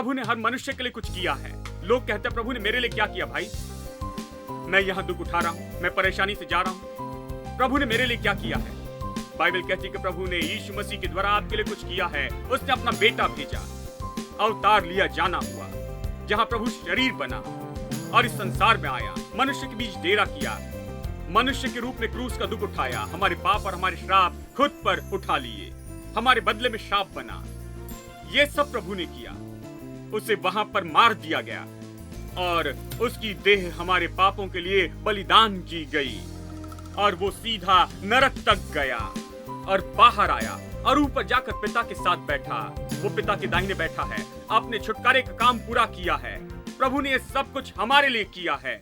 प्रभु ने हर मनुष्य के लिए कुछ किया है। लोग कहते हैं प्रभु ने मेरे लिए क्या किया भाई? मैं यहाँ दुख उठा रहा हूँ, मैं परेशानी से जा रहा हूँ, प्रभु ने मेरे लिए क्या किया है? बाइबल कहती है कि प्रभु ने यीशु मसीह के द्वारा आपके लिए कुछ किया है। उसने अपना बेटा भेजा, अवतार लिया, जाना हुआ, जहाँ प्रभु शरीर बना और इस संसार में आया, मनुष्य के बीच डेरा किया, मनुष्य के रूप में क्रूस का दुख उठाया, हमारे पाप और हमारे श्राप खुद पर उठा लिए, हमारे बदले में शाप बना। ये सब प्रभु ने किया। उसे वहां पर मार दिया गया और उसकी देह हमारे पापों के लिए बलिदान की गई और वो सीधा नरक तक गया और बाहर आया और ऊपर जाकर पिता के साथ बैठा। वो पिता के दाहिने बैठा है, अपने छुटकारे का काम पूरा किया है। प्रभु ने ये सब कुछ हमारे लिए किया है।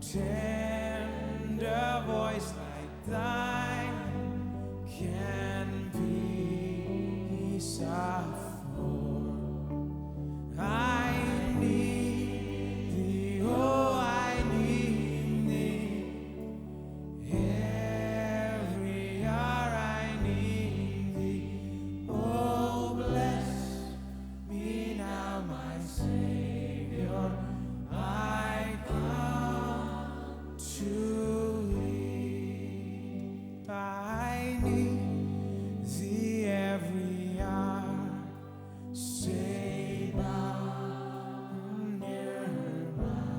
Tender voice like thine can be soft. I need thee, oh, I need thee. Every hour I need thee. Oh, bless me now, my Savior. I come to thee. I need thee every hour. Stay by, nearby.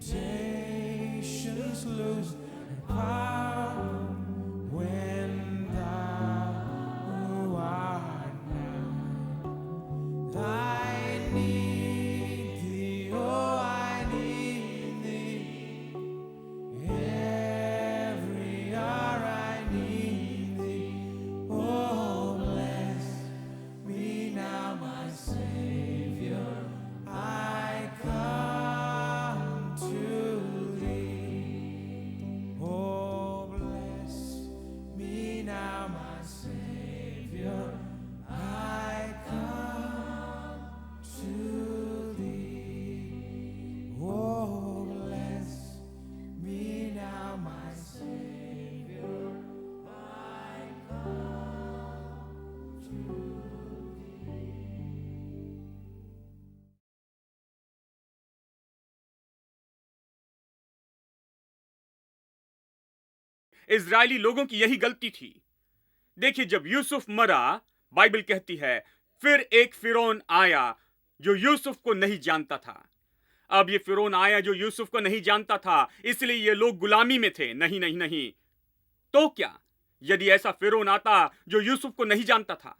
Temptations lose their power when thou art nigh. I need thee, oh, I need thee. Every hour I need thee. Oh, bless me now, my Savior. I come to thee. Oh, bless me now, my Savior. I come to thee. Oh, bless me now, my Savior. I come to thee. Israeli लोगों की यही गलती थी। देखिए, जब यूसुफ मरा, Bible कहती है फिर एक फिरौन आया जो यूसुफ को नहीं जानता था। अब ये फिरौन आया जो यूसुफ को नहीं जानता था, इसलिए ये लोग गुलामी में थे। नहीं नहीं नहीं, तो क्या यदि ऐसा फिरौन आता जो यूसुफ को नहीं जानता था,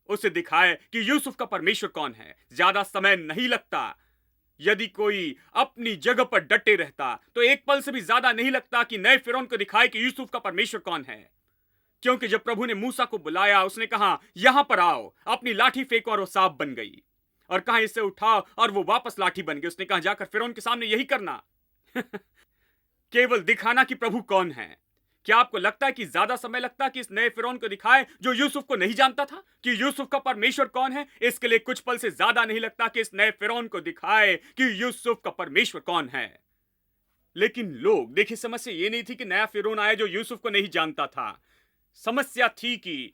उसे दिखाए कि यूसुफ का परमेश्वर कौन है, ज्यादा समय नहीं लगता। यदि कोई अपनी जगह पर डटे रहता तो एक पल से भी ज्यादा नहीं लगता कि नए फिरौन को दिखाए कि यूसुफ का परमेश्वर कौन है। क्योंकि जब प्रभु ने मूसा को बुलाया, उसने कहा यहां पर आओ, अपनी लाठी फेंको, और वो सांप बन गई। और कहा इसे उठाओ, और वो वापस लाठी बन गई। उसने कहा जाकर फिरौन के सामने यही करना। केवल दिखाना कि प्रभु कौन है। क्या आपको लगता है कि ज्यादा समय लगता कि इस नए फिरौन को दिखाए जो यूसुफ को नहीं जानता था कि यूसुफ का परमेश्वर कौन है? इसके लिए कुछ पल से ज्यादा नहीं लगता कि इस नए फिरौन को दिखाए कि यूसुफ का परमेश्वर कौन है। लेकिन लोग, देखिए, समस्या ये नहीं थी कि नया फिरौन आया जो यूसुफ को नहीं जानता था। समस्या थी कि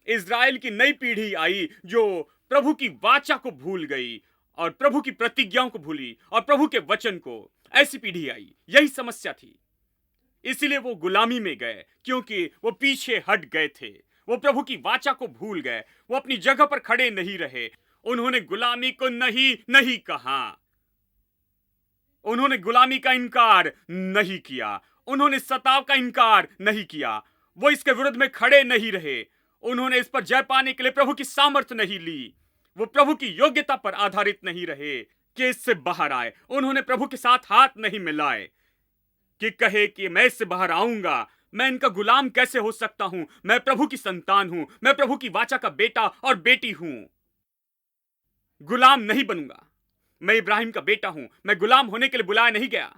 इजराइल की नई पीढ़ी आई जो प्रभु की वाचा को भूल गई और प्रभु की प्रतिज्ञाओं को भूली और प्रभु के वचन को। ऐसी पीढ़ी आई, यही समस्या थी। इसीलिए वो गुलामी में गए, क्योंकि वो पीछे हट गए थे। वो प्रभु की वाचा को भूल गए, वो अपनी जगह पर खड़े नहीं रहे। उन्होंने गुलामी को नहीं नहीं कहा, उन्होंने गुलामी का इनकार नहीं किया, उन्होंने सताव का इनकार नहीं किया, वो इसके विरुद्ध में खड़े नहीं रहे। उन्होंने इस पर जय पाने के लिए प्रभु की सामर्थ्य नहीं ली, वो प्रभु की योग्यता पर आधारित नहीं रहे कि इससे बाहर आए। उन्होंने प्रभु के साथ हाथ नहीं मिलाए कि कहे कि मैं इससे बाहर आऊंगा, मैं इनका गुलाम कैसे हो सकता हूं, मैं प्रभु की संतान हूं, मैं प्रभु की वाचा का बेटा और बेटी हूं, गुलाम नहीं बनूंगा। मैं इब्राहिम का बेटा हूं, मैं गुलाम होने के लिए बुलाया नहीं गया।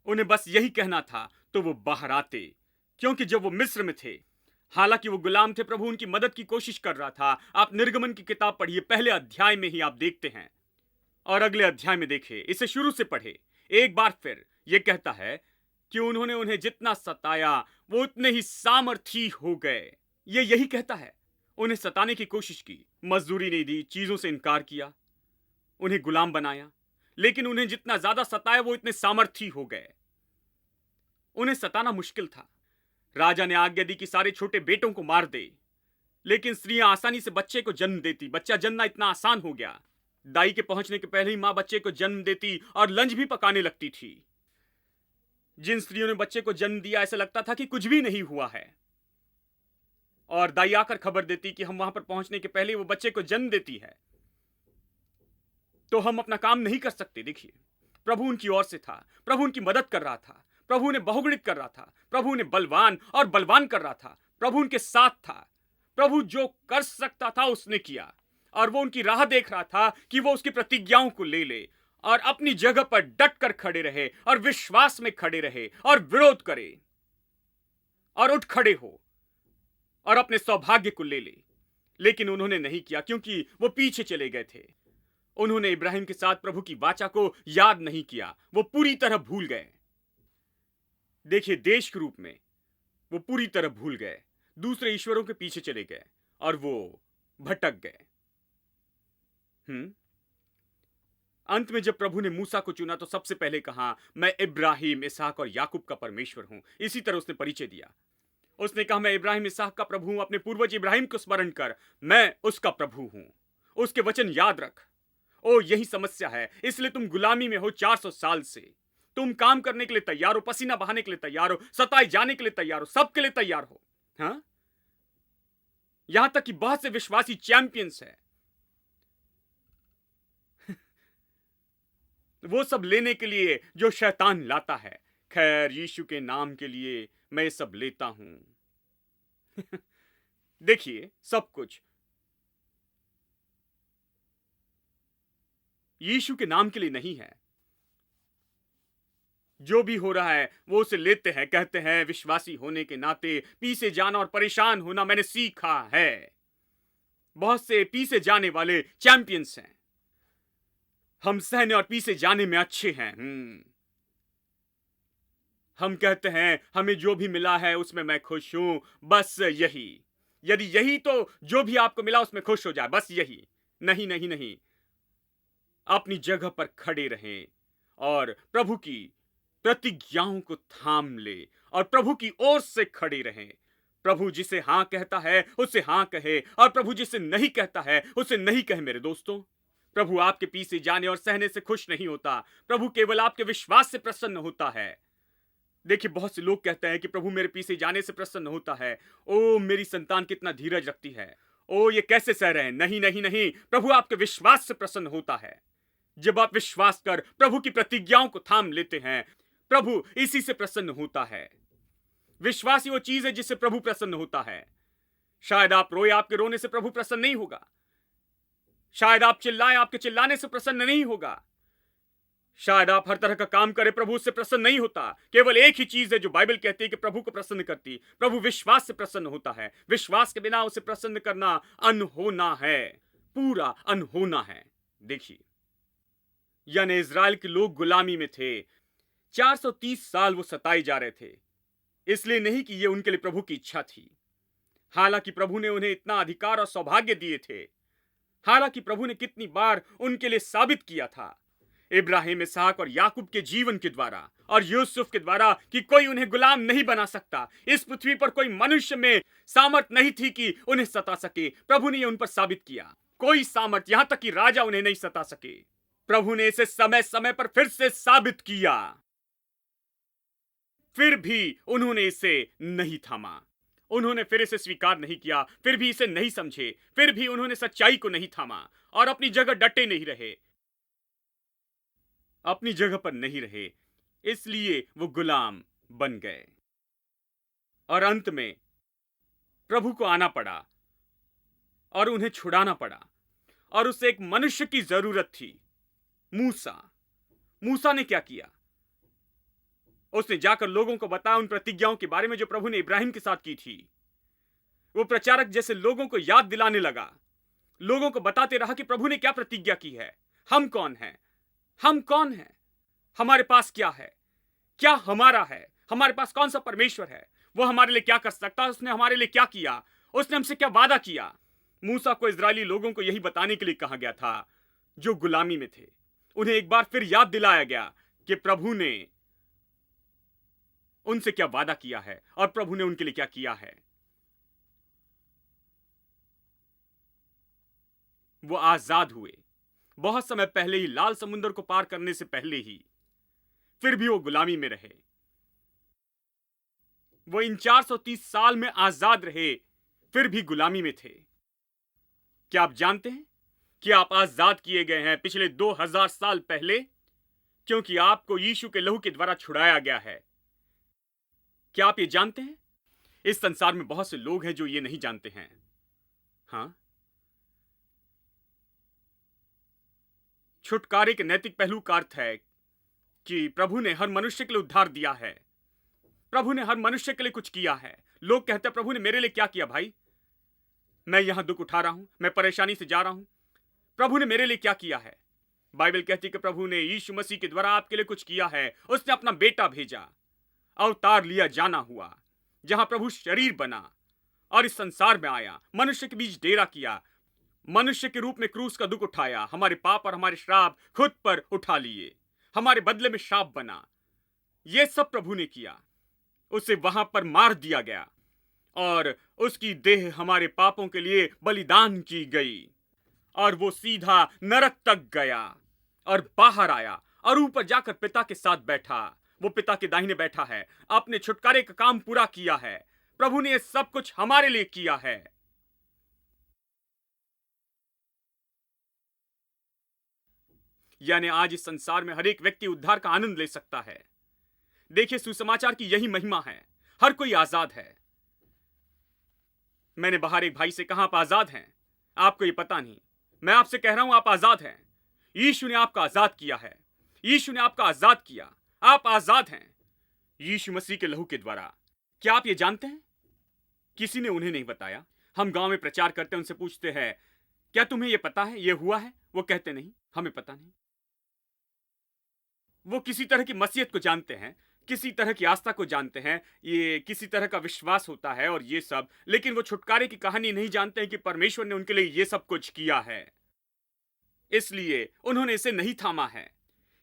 उन्हें बस यही कहना था तो वो बाहर आते, क्योंकि जब वो मिस्र में थे, हालांकि वो गुलाम थे, प्रभु उनकी मदद की कोशिश कर रहा था। आप निर्गमन की किताब पढ़िए, पहले अध्याय में ही आप देखते हैं और अगले अध्याय में देखिए, इसे शुरू से पढ़े। एक बार फिर यह कहता है कि उन्होंने उन्हें जितना सताया वो उतने ही सामर्थी हो गए। ये यही कहता है, उन्हें सताने की कोशिश की, मजदूरी नहीं दी, चीजों से इनकार किया, उन्हें गुलाम बनाया, लेकिन उन्हें जितना ज्यादा सताया वो इतने सामर्थी हो गए। उन्हें सताना मुश्किल था। राजा ने आज्ञा दी कि सारे छोटे बेटों को मार दे, लेकिन स्त्रियां आसानी से बच्चे को जन्म देती। बच्चा जन्मना इतना आसान हो गया। दाई के पहुंचने के पहले ही मां बच्चे को जन्म देती और लंच भी पकाने लगती थी। जिन स्त्रियों ने बच्चे को जन्म दिया, ऐसा लगता था कि कुछ भी नहीं हुआ है, और दाई आकर खबर देती कि हम वहां पर पहुंचने के पहले वो बच्चे को जन्म देती है, तो हम अपना काम नहीं कर सकते। देखिए, प्रभु उनकी ओर से था, प्रभु उनकी मदद कर रहा था, प्रभु ने बहुगुणित कर रहा था, प्रभु ने बलवान और बलवान कर रहा था, प्रभु उनके साथ था। प्रभु जो कर सकता था उसने किया, और वो उनकी राह देख रहा था कि वो उसकी प्रतिज्ञाओं को ले ले और अपनी जगह पर डट कर खड़े रहे और विश्वास में खड़े रहे और विरोध करे और उठ खड़े हो और अपने सौभाग्य को ले ले। लेकिन उन्होंने नहीं किया, क्योंकि वो पीछे चले गए थे। उन्होंने इब्राहिम के साथ प्रभु की वाचा को याद नहीं किया, वो पूरी तरह भूल गए। देखिए, देश के रूप में वो पूरी तरह भूल गए, दूसरे ईश्वरों के पीछे चले गए और वो भटक गए। अंत में जब प्रभु ने मूसा को चुना तो सबसे पहले कहा, मैं इब्राहिम, इसहाक और याकूब का परमेश्वर हूं। इसी तरह उसने परिचय दिया। उसने कहा, मैं इब्राहिम, इसहाक का प्रभु हूं। अपने पूर्वज इब्राहिम को स्मरण कर, मैं उसका प्रभु हूं। उसके वचन याद रख। ओ, यही समस्या है, इसलिए तुम गुलामी में हो 400 साल से। तुम काम करने के लिए तैयार हो, पसीना बहाने के लिए तैयार हो, सताए जाने के लिए तैयार हो, सबके लिए तैयार हो। हाँ, यहां तक कि बहुत से विश्वासी चैंपियंस हैं। वो सब लेने के लिए जो शैतान लाता है। खैर, यीशु के नाम के लिए मैं ये सब लेता हूं। देखिए, सब कुछ यीशु के नाम के लिए नहीं है। जो भी हो रहा है वो उसे लेते हैं, कहते हैं विश्वासी होने के नाते पीछे जाना और परेशान होना मैंने सीखा है। बहुत से पीछे जाने वाले चैंपियंस हैं। हम सहने और पीछे जाने में अच्छे हैं। हम कहते हैं हमें जो भी मिला है उसमें मैं खुश हूं, बस यही। यदि यही तो जो भी आपको मिला उसमें खुश हो जाए, बस यही। नहीं नहीं नहीं, अपनी जगह पर खड़े रहें और प्रभु की प्रतिज्ञाओं को थाम ले और प्रभु की ओर से खड़े रहें। प्रभु जिसे हां कहता है उसे हां कहे, और प्रभु जिसे नहीं कहता है उसे नहीं कहे। मेरे दोस्तों, प्रभु आपके पीछे जाने और सहने से खुश नहीं होता। प्रभु केवल आपके विश्वास से प्रसन्न होता है। देखिए, बहुत से लोग कहते हैं कि प्रभु मेरे पीछे जाने से प्रसन्न होता है। ओ, मेरी संतान कितना धीरज रखती है, ओ ये कैसे सह रहे हैं। नहीं नहीं नहीं, प्रभु आपके विश्वास से प्रसन्न होता है। जब आप विश्वास कर प्रभु की प्रतिज्ञाओं को थाम लेते हैं, प्रभु इसी से प्रसन्न होता है। विश्वास ही वो चीज है जिससे प्रभु प्रसन्न होता है। शायद आप रोए, आपके रोने से प्रभु प्रसन्न नहीं होगा। शायद आप चिल्लाएं, आपके चिल्लाने से प्रसन्न नहीं होगा। शायद आप हर तरह का काम करें, प्रभु उससे प्रसन्न नहीं होता। केवल एक ही चीज है जो बाइबल कहती है कि प्रभु को प्रसन्न करती। प्रभु विश्वास से प्रसन्न होता है। विश्वास के बिना उसे प्रसन्न करना अनहोना है, पूरा अनहोना है। देखिए, यानी इजराइल के लोग गुलामी में थे। 430 साल वो सताए जा रहे थे। इसलिए नहीं कि ये उनके लिए प्रभु की इच्छा थी। हालांकि प्रभु ने उन्हें इतना अधिकार और सौभाग्य दिए थे। हालांकि प्रभु ने कितनी बार उनके लिए साबित किया था, इब्राहिम, इसहाक और याकूब के जीवन के द्वारा और यूसुफ के द्वारा, कि कोई उन्हें गुलाम नहीं बना सकता। इस पृथ्वी पर कोई मनुष्य में सामर्थ नहीं थी कि उन्हें सता सके। प्रभु ने उन पर साबित किया। कोई सामर्थ, यहां तक कि राजा उन्हें नहीं सता सके। प्रभु ने इसे समय समय पर फिर से साबित किया। फिर भी उन्होंने इसे नहीं थामा। उन्होंने फिर इसे स्वीकार नहीं किया, फिर भी इसे नहीं समझे, फिर भी उन्होंने सच्चाई को नहीं थामा और अपनी जगह डटे नहीं रहे, अपनी जगह पर नहीं रहे। इसलिए वो गुलाम बन गए और अंत में प्रभु को आना पड़ा और उन्हें छुड़ाना पड़ा। और उसे एक मनुष्य की जरूरत थी, मूसा। मूसा ने क्या किया? उसने जाकर लोगों को बताया उन प्रतिज्ञाओं के बारे में जो प्रभु ने इब्राहिम के साथ की थी। वो प्रचारक जैसे लोगों को याद दिलाने लगा, लोगों को बताते रहा कि प्रभु ने क्या प्रतिज्ञा की है, हम कौन हैं, हम कौन हैं, हमारे पास क्या है, क्या हमारा है, हमारे पास कौन सा परमेश्वर है, वो हमारे लिए क्या कर सकता है, उसने हमारे लिए क्या किया, उसने हमसे क्या वादा किया। मूसा को इजरायली लोगों को यही बताने के लिए कहा गया था जो गुलामी में थे। उन्हें एक बार फिर याद दिलाया गया कि प्रभु ने उनसे क्या वादा किया है और प्रभु ने उनके लिए क्या किया है। वो आजाद हुए बहुत समय पहले ही, लाल समुद्र को पार करने से पहले ही। फिर भी वो गुलामी में रहे। वो इन 430 साल में आजाद रहे, फिर भी गुलामी में थे। क्या आप जानते हैं कि आप आजाद किए गए हैं पिछले 2000 साल पहले, क्योंकि आपको यीशु के लहू के द्वारा छुड़ाया गया है। क्या आप ये जानते हैं? इस संसार में बहुत से लोग हैं जो ये नहीं जानते हैं। हां, छुटकारे के नैतिक पहलू का अर्थ है कि प्रभु ने हर मनुष्य के लिए उद्धार दिया है। प्रभु ने हर मनुष्य के लिए कुछ किया है। लोग कहते हैं प्रभु ने मेरे लिए क्या किया भाई, मैं यहां दुख उठा रहा हूं, मैं परेशानी से जा रहा हूं, प्रभु ने मेरे लिए क्या किया है। बाइबल कहती है कि प्रभु ने यीशु मसीह के द्वारा आपके लिए कुछ किया है। उसने अपना बेटा भेजा, अवतार लिया, जाना हुआ, जहां प्रभु शरीर बना और इस संसार में आया, मनुष्य के बीच डेरा किया, मनुष्य के रूप में क्रूस का दुख उठाया, हमारे पाप और हमारे श्राप खुद पर उठा लिए, हमारे बदले में शाप बना। यह सब प्रभु ने किया। उसे वहां पर मार दिया गया और उसकी देह हमारे पापों के लिए बलिदान की गई और वो सीधा नरक तक गया और बाहर आया और ऊपर जाकर पिता के साथ बैठा। वो पिता के दाहिने बैठा है, अपने छुटकारे का काम पूरा किया है। प्रभु ने सब कुछ हमारे लिए किया है। यानी आज इस संसार में हर एक व्यक्ति उद्धार का आनंद ले सकता है। देखिए, सुसमाचार की यही महिमा है, हर कोई आजाद है। मैंने बाहर एक भाई से कहा आप आजाद हैं? आपको ये पता नहीं। मैं आपसे कह रहा हूं आप आजाद हैं। यीशु ने आपका आजाद किया है। यीशु ने आपका आजाद किया। आप आजाद हैं यीशु मसीह के लहू के द्वारा। क्या आप ये जानते हैं? किसी ने उन्हें नहीं बताया। हम गांव में प्रचार करते हैं, उनसे पूछते हैं क्या तुम्हें यह पता है, यह हुआ है? वो कहते नहीं, हमें पता नहीं। वो किसी तरह की मसीहत को जानते हैं, किसी तरह की आस्था को जानते हैं, ये किसी तरह का विश्वास होता है और ये सब, लेकिन वो छुटकारे की कहानी नहीं जानते हैं कि परमेश्वर ने उनके लिए ये सब कुछ किया है। इसलिए उन्होंने इसे नहीं थामा है।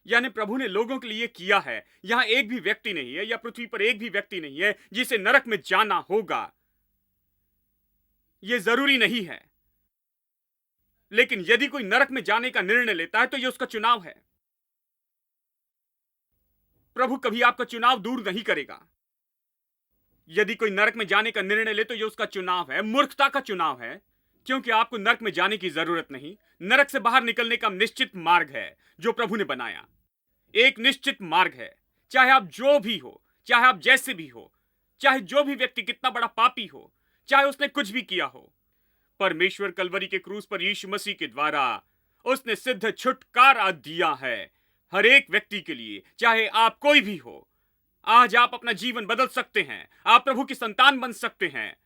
यानी प्रभु ने लोगों के लिए किया है। यहां एक भी व्यक्ति नहीं है, या पृथ्वी पर एक भी व्यक्ति नहीं है जिसे नरक में जाना होगा। यह जरूरी नहीं है, लेकिन यदि कोई नरक में जाने का निर्णय लेता है तो यह उसका चुनाव है। प्रभु कभी आपका चुनाव दूर नहीं करेगा। यदि कोई नरक में जाने का निर्णय ले तो यह उसका चुनाव है, मूर्खता का चुनाव है, क्योंकि आपको नरक में जाने की जरूरत नहीं। नरक से बाहर निकलने का निश्चित मार्ग है जो प्रभु ने बनाया। एक निश्चित मार्ग है। चाहे आप जो भी हो, चाहे आप जैसे भी हो, चाहे जो भी व्यक्ति कितना बड़ा पापी हो, चाहे उसने कुछ भी किया हो, परमेश्वर कलवरी के क्रूस पर यीशु मसीह के द्वारा उसने सिद्ध छुटकारा दिया है हर एक व्यक्ति के लिए। चाहे आप कोई भी हो, आज आप अपना जीवन बदल सकते हैं। आप प्रभु की संतान बन सकते हैं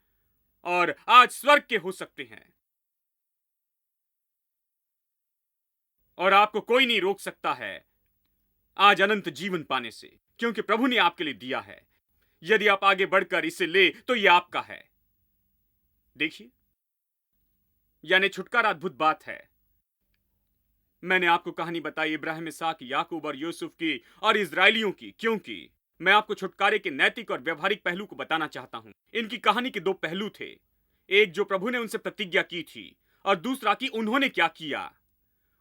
और आज स्वर्ग के हो सकते हैं, और आपको कोई नहीं रोक सकता है आज अनंत जीवन पाने से, क्योंकि प्रभु ने आपके लिए दिया है। यदि आप आगे बढ़कर इसे ले तो यह आपका है। देखिए, यानी छुटकारा अद्भुत बात है। मैंने आपको कहानी बताई इब्राहिम, इसहाक, याकूब और यूसुफ की और इजरायलियों की, क्योंकि मैं आपको छुटकारे के नैतिक और व्यवहारिक पहलू को बताना चाहता हूं। इनकी कहानी के दो पहलू थे, एक जो प्रभु ने उनसे प्रतिज्ञा की थी और दूसरा कि उन्होंने क्या किया।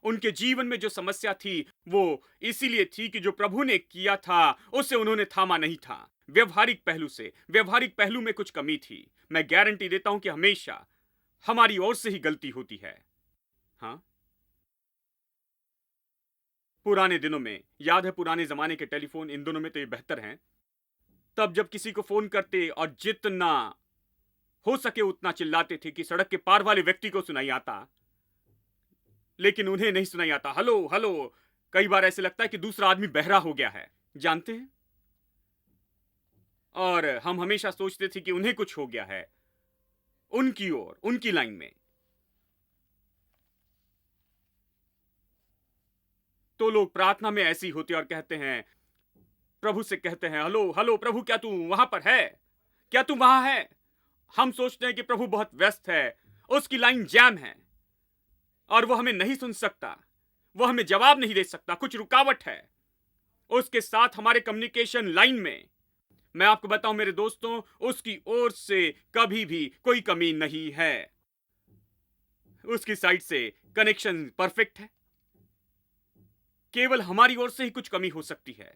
उनके जीवन में जो समस्या थी वो इसीलिए थी कि जो प्रभु ने किया था उसे उन्होंने थामा नहीं था। व्यवहारिक पहलू से, व्यवहारिक पहलू में कुछ कमी थी। मैं गारंटी देता हूं कि हमेशा हमारी ओर से ही गलती होती है। हाँ, पुराने दिनों में, याद है पुराने जमाने के टेलीफोन, इन दोनों में तो ये बेहतर हैं। तब जब किसी को फोन करते और जितना हो सके उतना चिल्लाते थे कि सड़क के पार वाले व्यक्ति को सुनाई आता, लेकिन उन्हें नहीं सुनाई आता। हेलो हेलो, कई बार ऐसे लगता है कि दूसरा आदमी बहरा हो गया है, जानते हैं। और हम हमेशा सोचते थे कि उन्हें कुछ हो गया है, उनकी ओर, उनकी लाइन में। तो लोग प्रार्थना में ऐसी होते और कहते हैं, प्रभु से कहते हैं, हेलो हेलो प्रभु, क्या तू वहां पर है? क्या तू वहां है? हम सोचते हैं कि प्रभु बहुत व्यस्त है, उसकी लाइन जैम है और वो हमें नहीं सुन सकता, वो हमें जवाब नहीं दे सकता, कुछ रुकावट है उसके साथ हमारे कम्युनिकेशन लाइन में। मैं आपको बताऊं मेरे दोस्तों, उसकी ओर से कभी भी कोई कमी नहीं है। उसकी साइड से कनेक्शन परफेक्ट है। केवल हमारी ओर से ही कुछ कमी हो सकती है।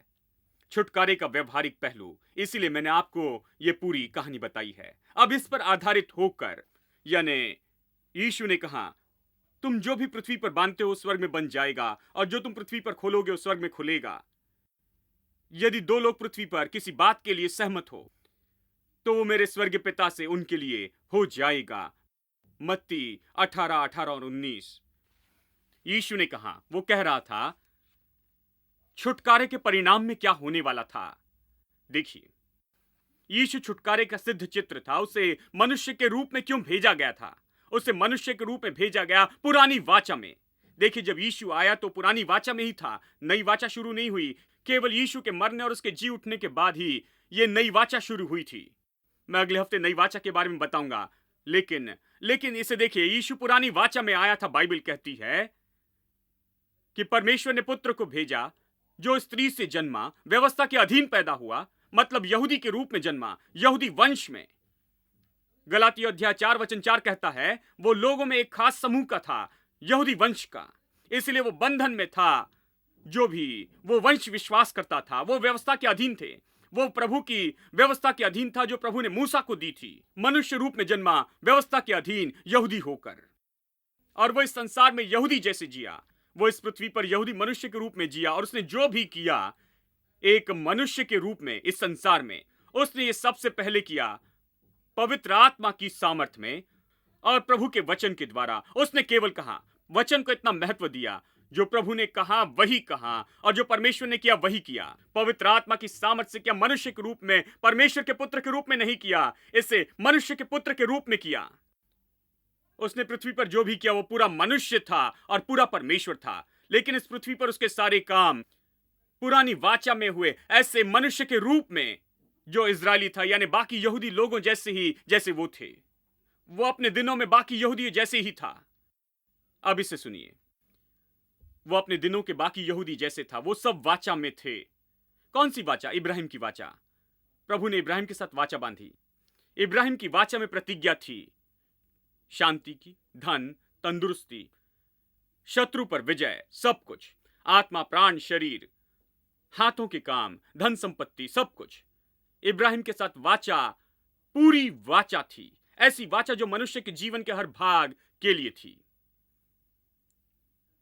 छुटकारे का व्यवहारिक पहलू, इसीलिए मैंने आपको यह पूरी कहानी बताई है। अब इस पर आधारित होकर, यानी यीशु ने कहा, तुम जो भी पृथ्वी पर बांधते हो स्वर्ग में बंध जाएगा, और जो तुम पृथ्वी पर खोलोगे उस स्वर्ग में खुलेगा। यदि दो लोग पृथ्वी पर किसी बात के लिए सहमत हो, तो वो मेरे स्वर्गीय पिता से उनके लिए हो जाएगा। मत्ती 18:18 और 19। यीशु ने कहा, वो कह रहा था छुटकारे के परिणाम में क्या होने वाला था। देखिए, यीशु छुटकारे का सिद्ध चित्र था। उसे मनुष्य के रूप में क्यों भेजा गया था? उसे मनुष्य के रूप में भेजा गया पुरानी वाचा में। देखिए, जब यीशु आया तो पुरानी वाचा में ही था, नई वाचा शुरू नहीं हुई। केवल यीशु के मरने और उसके जी उठने के बाद ही यह नई वाचा शुरू हुई थी। मैं अगले हफ्ते नई वाचा के बारे में बताऊंगा, लेकिन इसे देखिए, यीशु पुरानी वाचा में आया था। बाइबल कहती है कि परमेश्वर ने पुत्र को भेजा जो स्त्री से जन्मा, व्यवस्था के अधीन पैदा हुआ, मतलब यहूदी के रूप में जन्मा, यहूदी वंश में। गलातियों अध्याय 4:4 कहता है, वो लोगों में एक खास समूह का था, यहूदी वंश का। इसलिए वो बंधन में था। जो भी वो वंश विश्वास करता था, वो व्यवस्था के अधीन थे। वो प्रभु की व्यवस्था के अधीन था जो प्रभु ने मूसा को दी थी। मनुष्य रूप में जन्मा, व्यवस्था के अधीन, यहूदी होकर, और वो इस संसार में यहूदी जैसे जिया। वो इस पृथ्वी पर यहूदी मनुष्य के रूप में जिया, और उसने जो भी किया एक मनुष्य के रूप में इस संसार में, उसने ये सबसे पहले किया पवित्र आत्मा की सामर्थ्य में और प्रभु के वचन के द्वारा। उसने केवल कहा, वचन को इतना महत्व दिया, जो प्रभु ने कहा वही कहा, और जो परमेश्वर ने किया वही किया। पवित्र आत्मा की सामर्थ्य से किया, मनुष्य के रूप में, परमेश्वर के पुत्र के रूप में नहीं किया, इसे मनुष्य के पुत्र के रूप में किया। उसने पृथ्वी पर जो भी किया वो पूरा मनुष्य था और पूरा परमेश्वर था। लेकिन इस पृथ्वी पर उसके सारे काम पुरानी वाचा में हुए ऐसे मनुष्य के रूप में जो इजरायली था, यानी बाकी यहूदी लोगों जैसे ही जैसे वो थे। वो अपने दिनों में बाकी यहूदी जैसे ही था। अब इसे सुनिए, वो अपने दिनों के बाकी यहूदी जैसे था। वो सब वाचा में थे। कौन सी वाचा? इब्राहिम की वाचा। प्रभु ने इब्राहिम के साथ वाचा बांधी। इब्राहिम की वाचा में प्रतिज्ञा थी शांति की, धन, तंदुरुस्ती, शत्रु पर विजय, सब कुछ, आत्मा, प्राण, शरीर, हाथों के काम, धन संपत्ति, सब कुछ। इब्राहिम के साथ वाचा पूरी वाचा थी, ऐसी वाचा जो मनुष्य के जीवन के हर भाग के लिए थी,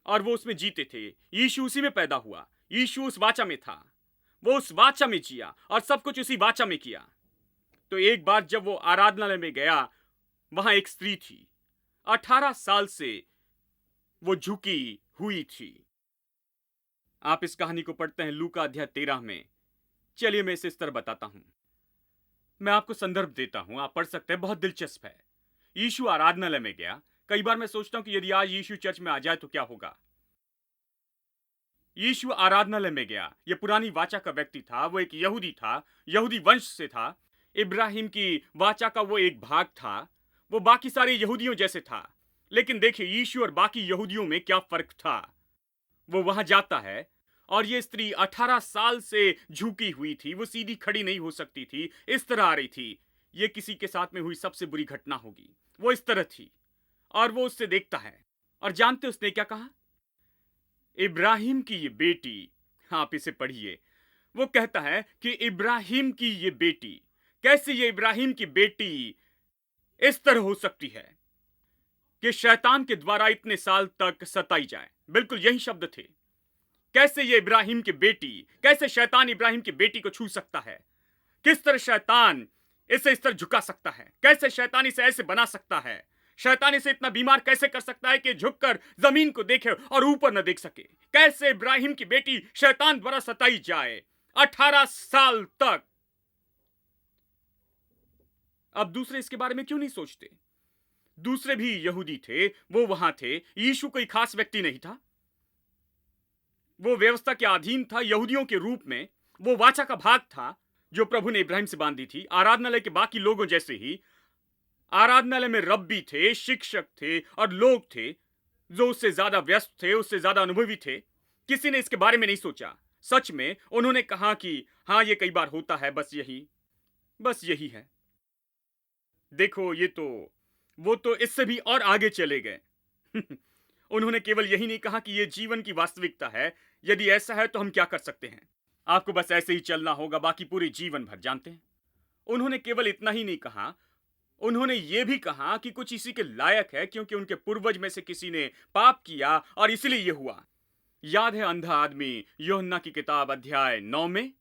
और वो उसमें जीते थे। यीशु उसी में पैदा हुआ, यीशु उस वाचा में था, वो उस वाचा में जिया और सब कुछ उसी वाचा में किया। तो एक बार जब वो आराधनालय में गया, वहां एक स्त्री थी, 18 साल से वो झुकी हुई थी। आप इस कहानी को पढ़ते हैं लूका अध्याय 13 में। चलिए मैं इसे इस तरह बताता हूं, मैं आपको संदर्भ देता हूं, आप पढ़ सकते हैं, बहुत दिलचस्प है। यीशु आराधनालय में गया। कई बार मैं सोचता हूं कि यदि आज यीशु चर्च में आ जाए तो क्या होगा। यीशु आराधनालय में गया। यह पुरानी वाचा का व्यक्ति था, वो एक यहूदी था, यहूदी वंश से था। इब्राहिम की वाचा का वो एक भाग था, वो बाकी सारे यहूदियों जैसे था। लेकिन देखिए, यीशु और बाकी यहूदियों में क्या फर्क था। वो वहां जाता है और ये स्त्री 18 साल से झुकी हुई थी, वो सीधी खड़ी नहीं हो सकती थी, इस तरह आ रही थी। ये किसी के साथ में हुई सबसे बुरी घटना होगी। वो इस तरह थी और वो उससे देखता है, और जानते उसने क्या कहा? इब्राहिम की ये बेटी, आप इसे पढ़िए, वो कहता है कि इब्राहिम की ये बेटी, कैसे ये इब्राहिम की बेटी इस तरह हो सकती है कि शैतान के द्वारा इतने साल तक सताई जाए। बिल्कुल यही शब्द थे। कैसे ये इब्राहिम की बेटी, कैसे शैतान इब्राहिम की बेटी को छू सकता है? किस तरह शैतान इसे इस तरह झुका सकता है? कैसे शैतान इसे ऐसे बना सकता है? शैतान इसे इतना बीमार कैसे कर सकता है कि झुककर जमीन को देखे और ऊपर न देख सके? कैसे इब्राहिम की बेटी शैतान द्वारा सताई जाए 18 साल तक? अब दूसरे इसके बारे में क्यों नहीं सोचते? दूसरे भी यहूदी थे, वो वहां थे। यीशु कोई खास व्यक्ति नहीं था, वो व्यवस्था के अधीन था, यहूदियों के रूप में। वो वाचा का भाग था जो प्रभु ने इब्राहिम से बांधी थी। आराधनालय के बाकी लोगों जैसे ही आराधनालय में रब्बी थे, शिक्षक थे और लोग थे जो उससे ज्यादा व्यस्त थे, उससे ज्यादा अनुभवी थे। किसी ने इसके बारे में नहीं सोचा। सच में उन्होंने कहा कि हाँ, ये कई बार होता है, बस यही है। देखो, वो तो इससे भी और आगे चले गए। उन्होंने केवल यही नहीं कहा कि ये जीवन की वास्तविकता है। यदि ऐसा है तो हम क्या कर सकते हैं? आपको बस ऐसे ही चलना होगा, बाकी पूरे जीवन भर। जानते हैं, उन्होंने केवल इतना ही नहीं कहा, उन्होंने ये भी कहा कि कुछ इसी के लायक है क्योंकि उनके पूर्वज में से किसी ने पाप किया और इसलिए ये हुआ। याद है अंधा आदमी, यूहन्ना की किताब अध्याय 9 में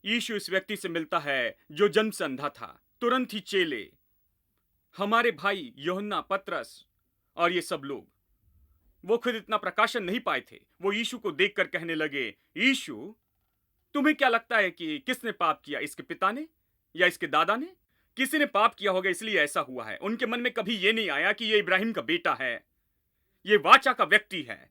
यीशु इस व्यक्ति से मिलता है जो जन्म से अंधा था। तुरंत ही चेले, हमारे भाई यूहन्ना, पतरस और ये सब लोग, वो खुद इतना प्रकाशन नहीं पाए थे। वो यीशु को देखकर कहने लगे, यीशु, तुम्हें क्या लगता है कि किसने पाप किया, इसके पिता ने या इसके दादा ने? किसी ने पाप किया होगा इसलिए ऐसा हुआ है। उनके मन में कभी यह नहीं आया कि यह इब्राहिम का बेटा है, यह वाचा का व्यक्ति है।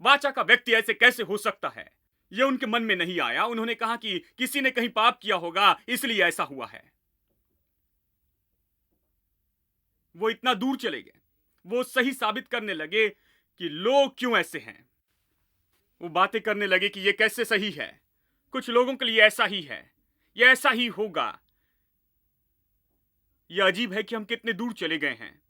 वाचा का व्यक्ति ऐसे कैसे हो सकता है, यह उनके मन में नहीं आया। उन्होंने कहा कि किसी ने कहीं पाप किया होगा इसलिए ऐसा हुआ है। वो इतना दूर चले गए, वो सही साबित करने लगे कि लोग क्यों ऐसे हैं। वो बातें करने लगे कि यह कैसे सही है, कुछ लोगों के लिए ऐसा ही है, यह ऐसा ही होगा। यह अजीब है कि हम कितने दूर चले गए हैं।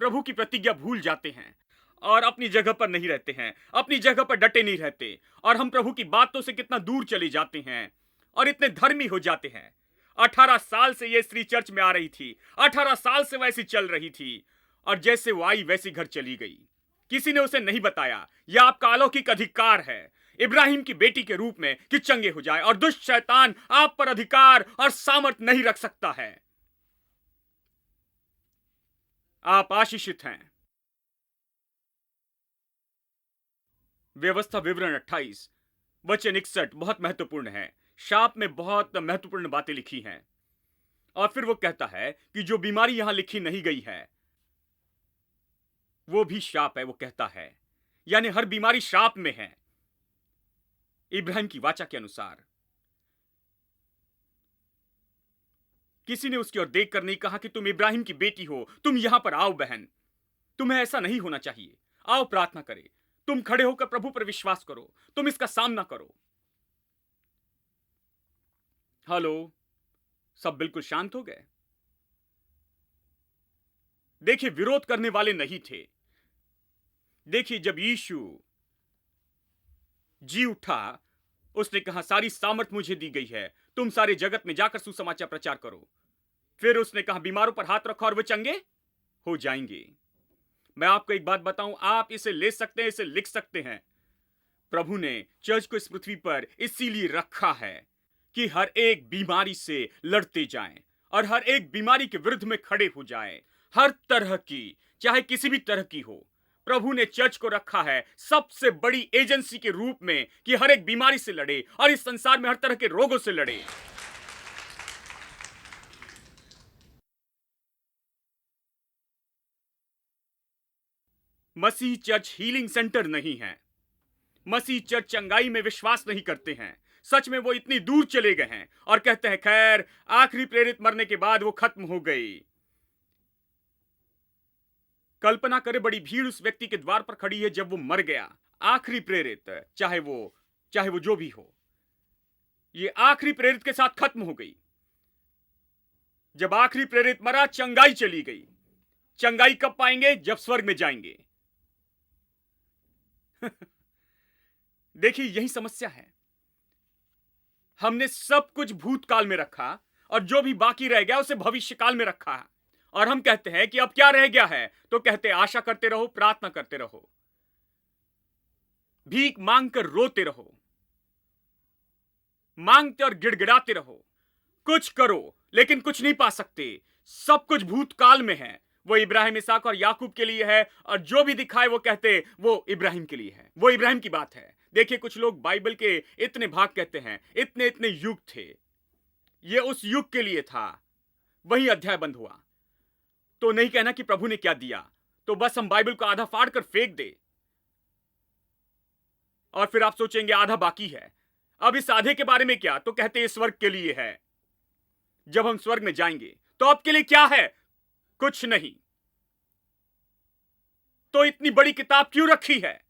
प्रभु की प्रतिज्ञा भूल जाते हैं और अपनी जगह पर नहीं रहते हैं, अपनी जगह पर डटे नहीं रहते, और हम प्रभु की बातों से कितना दूर चले जाते हैं और इतने धर्मी हो जाते हैं। 18 साल से यह स्त्री चर्च में आ रही थी, 18 साल से वैसी चल रही थी, और जैसे वो आई वैसी घर चली गई। किसी ने उसे नहीं बताया, यह आपका अलौकिक अधिकार है इब्राहिम की बेटी के रूप में कि चंगे हो जाए, और दुष्ट शैतान आप पर अधिकार और सामर्थ नहीं रख सकता है। आप आशीषित हैं। व्यवस्था विवरण 28 वचन 61 बहुत महत्वपूर्ण है। शाप में बहुत महत्वपूर्ण बातें लिखी हैं। और फिर वो कहता है कि जो बीमारी यहां लिखी नहीं गई है वो भी शाप है। वो कहता है यानी हर बीमारी शाप में है इब्राहिम की वाचा के अनुसार। किसी ने उसकी ओर देखकर नहीं कहा कि तुम इब्राहिम की बेटी हो, तुम यहां पर आओ बहन, तुम्हें ऐसा नहीं होना चाहिए, आओ प्रार्थना करें, तुम खड़े होकर प्रभु पर विश्वास करो, तुम इसका सामना करो। हेलो, सब बिल्कुल शांत हो गए। देखिए, विरोध करने वाले नहीं थे। देखिए, जब यीशु जी उठा, उसने कहा सारी सामर्थ मुझे दी गई है, तुम सारे जगत में जाकर सुसमाचार प्रचार करो। फिर उसने कहा बीमारों पर हाथ रखो और वे चंगे हो जाएंगे। मैं आपको एक बात बताऊं, आप इसे ले सकते हैं, इसे लिख सकते हैं। प्रभु ने चर्च को इस पृथ्वी पर इसीलिए रखा है कि हर एक बीमारी से लड़ते जाएं और हर एक बीमारी के विरुद्ध में खड़े हो जाएं। हर तरह की, चाहे किसी भी तरह की हो, प्रभु ने चर्च को रखा है सबसे बड़ी एजेंसी के रूप में कि हर एक बीमारी से लड़े और इस संसार में हर तरह के रोगों से लड़े। मसीह चर्च हीलिंग सेंटर नहीं है। मसीह चर्च चंगाई में विश्वास नहीं करते हैं। सच में वो इतनी दूर चले गए हैं और कहते हैं खैर, आखिरी प्रेरित मरने के बाद वो खत्म हो गई। कल्पना करें, बड़ी भीड़ उस व्यक्ति के द्वार पर खड़ी है जब वो मर गया। आखिरी प्रेरित, चाहे वो जो भी हो, ये आखिरी प्रेरित के साथ खत्म हो गई। जब आखिरी प्रेरित मरा, चंगाई चली गई। चंगाई कब पाएंगे? जब स्वर्ग में जाएंगे। देखिए, यही समस्या है। हमने सब कुछ भूतकाल में रखा और जो भी बाकी रह गया उसे भविष्यकाल में रखा, और हम कहते हैं कि अब क्या रह गया है, तो कहते हैं आशा करते रहो, प्रार्थना करते रहो, भीख मांगकर रोते रहो, मांगते और गिड़गिड़ाते रहो, कुछ करो लेकिन कुछ नहीं पा सकते। सब कुछ भूतकाल में है। वो इब्राहिम, इसहाक और याकूब के लिए है, और जो भी दिखाए वो कहते वो इब्राहिम के लिए है, वो इब्राहिम की बात है। देखिए, कुछ लोग बाइबल के इतने भाग कहते हैं, इतने इतने युग थे, ये उस युग के लिए था, वही अध्याय बंद हुआ। तो नहीं कहना कि प्रभु ने क्या दिया, तो बस हम बाइबल को आधा फाड़ कर फेंक दे और फिर आप सोचेंगे आधा बाकी है। अब इस आधे के बारे में क्या? तो कहते हैं स्वर्ग के लिए है। जब हम स्वर्ग में जाएंगे तो आपके लिए क्या है? कुछ नहीं। तो इतनी बड़ी किताब क्यों रखी है?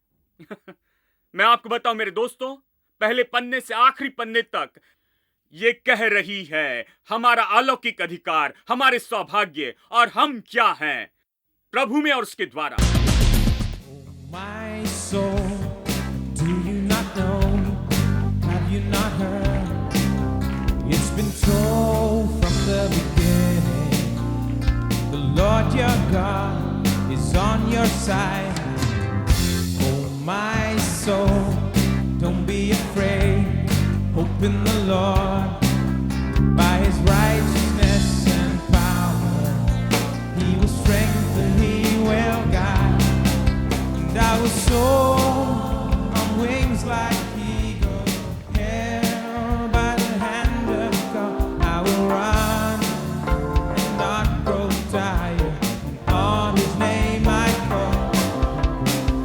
मैं आपको बताऊं मेरे दोस्तों, पहले पन्ने से आखिरी पन्ने तक ये कह रही है हमारा अलौकिक अधिकार, हमारे सौभाग्य और हम क्या हैं प्रभु में और उसके द्वारा। My soul, do you not know? Have you not heard? It's been told from the beginning. The Lord your God is on your side. Oh, my soul, don't be afraid. Hope in the Lord. By His righteousness and power, He will strengthen, He will guide. And I will soar on wings like eagles, held by the hand of God. I will run and not grow tired. On His name I call.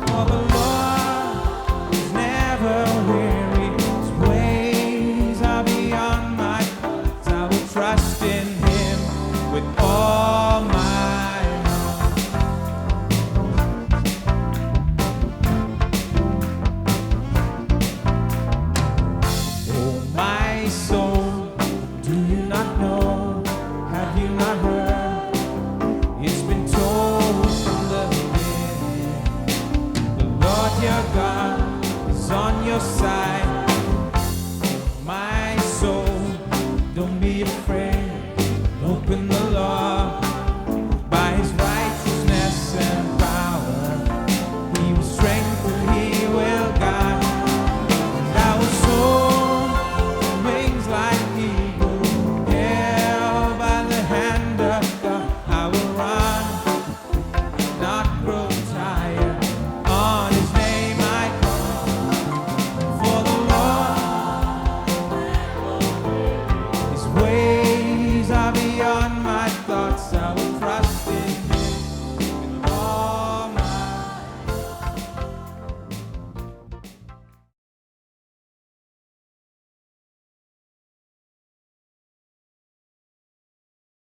For the Lord is never weary. His ways are beyond my thoughts. I will trust in